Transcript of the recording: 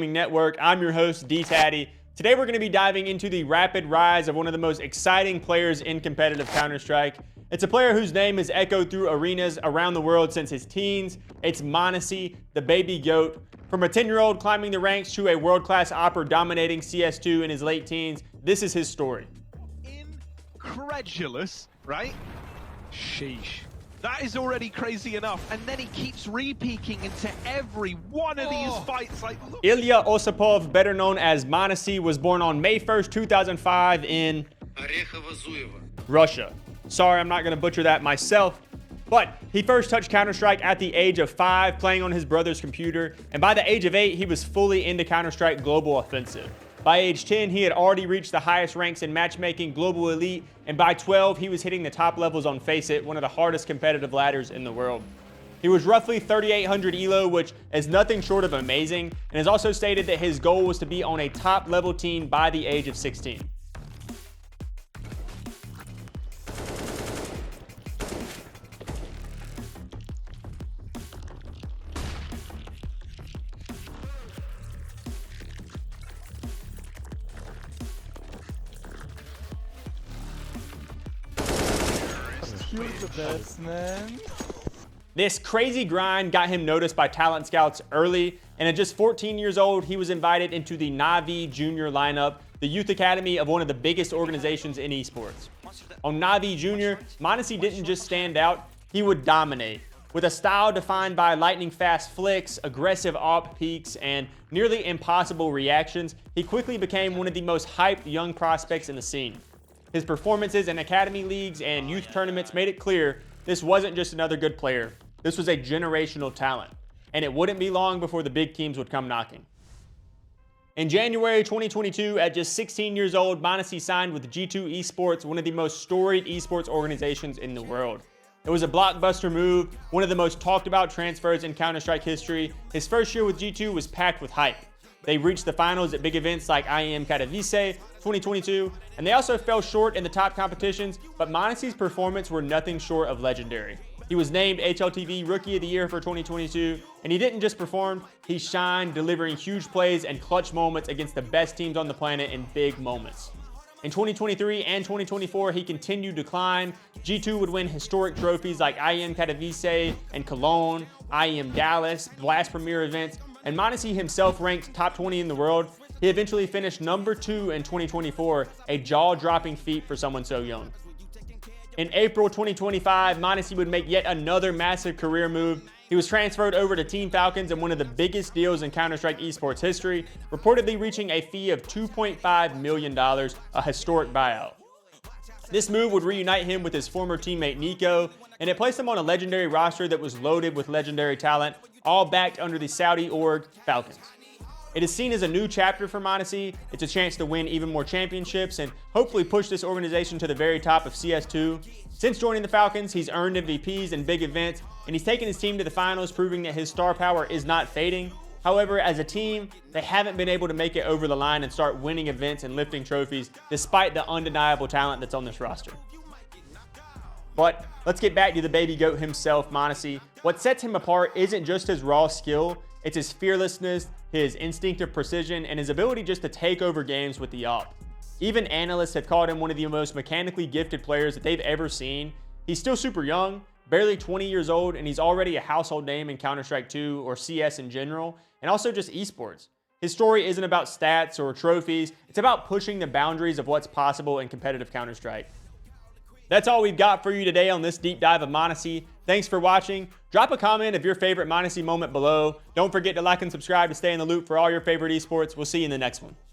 Network. I'm your host, D-Taddy. Today we're going to be diving into the rapid rise of one of the most exciting players in competitive Counter-Strike. It's a player whose name has echoed through arenas around the world since his teens. It's m0NESY, the Baby Goat. From a 10-year-old climbing the ranks to a world-class opera dominating CS2 in his late teens, this is his story. Incredulous, right? Sheesh. That is already crazy enough. And then he keeps re-peeking into every one of these fights. Like, look. Ilya Osipov, better known as m0NESY, was born on May 1st, 2005 in Russia. Sorry, I'm not going to butcher that myself. But he first touched Counter-Strike at the age of 5, playing on his brother's computer. And by the age of 8, he was fully into Counter-Strike Global Offensive. By age 10, he had already reached the highest ranks in matchmaking, Global Elite, and by 12, he was hitting the top levels on FACEIT, one of the hardest competitive ladders in the world. He was roughly 3,800 ELO, which is nothing short of amazing, and has also stated that his goal was to be on a top-level team by the age of 16. You're the best, man. This crazy grind got him noticed by talent scouts early, and at just 14 years old, he was invited into the Na'Vi Junior lineup, the youth academy of one of the biggest organizations in esports. On Na'Vi Junior, m0NESY didn't just stand out, he would dominate. With a style defined by lightning-fast flicks, aggressive AWP peaks, and nearly impossible reactions, he quickly became one of the most hyped young prospects in the scene. His performances in academy leagues and youth tournaments made it clear this wasn't just another good player. This was a generational talent, and it wouldn't be long before the big teams would come knocking. In January 2022, at just 16 years old, m0NESY signed with G2 Esports, one of the most storied esports organizations in the world. It was a blockbuster move, one of the most talked about transfers in Counter-Strike history. His first year with G2 was packed with hype. They reached the finals at big events like m0NESY 2022, and they also fell short in the top competitions, but m0NESY's performance were nothing short of legendary. He was named HLTV Rookie of the Year for 2022, and he didn't just perform, he shined, delivering huge plays and clutch moments against the best teams on the planet in big moments. In 2023 and 2024, he continued to climb. G2 would win historic trophies like m0NESY and Cologne, Dallas, Blast Premier events, and m0NESY himself ranked top 20 in the world. He eventually finished number 2 in 2024, a jaw-dropping feat for someone so young. In April 2025, m0NESY would make yet another massive career move. He was transferred over to Team Falcons in one of the biggest deals in Counter-Strike esports history, reportedly reaching a fee of $2.5 million, a historic buyout. This move would reunite him with his former teammate Nico, and it placed him on a legendary roster that was loaded with legendary talent, all backed under the Saudi org Falcons. It is seen as a new chapter for m0NESY. It's a chance to win even more championships and hopefully push this organization to the very top of CS2. Since joining the Falcons, he's earned MVPs in big events, and he's taken his team to the finals, proving that his star power is not fading. However, as a team, they haven't been able to make it over the line and start winning events and lifting trophies, despite the undeniable talent that's on this roster. But let's get back to the Baby Goat himself, m0NESY. What sets him apart isn't just his raw skill, it's his fearlessness, his instinctive precision, and his ability just to take over games with the AWP. Even analysts have called him one of the most mechanically gifted players that they've ever seen. He's still super young, barely 20 years old, and he's already a household name in Counter-Strike 2 or CS in general, and also just esports. His story isn't about stats or trophies, it's about pushing the boundaries of what's possible in competitive Counter-Strike. That's all we've got for you today on this deep dive of m0NESY. Thanks for watching. Drop a comment of your favorite m0NESY moment below. Don't forget to like and subscribe to stay in the loop for all your favorite esports. We'll see you in the next one.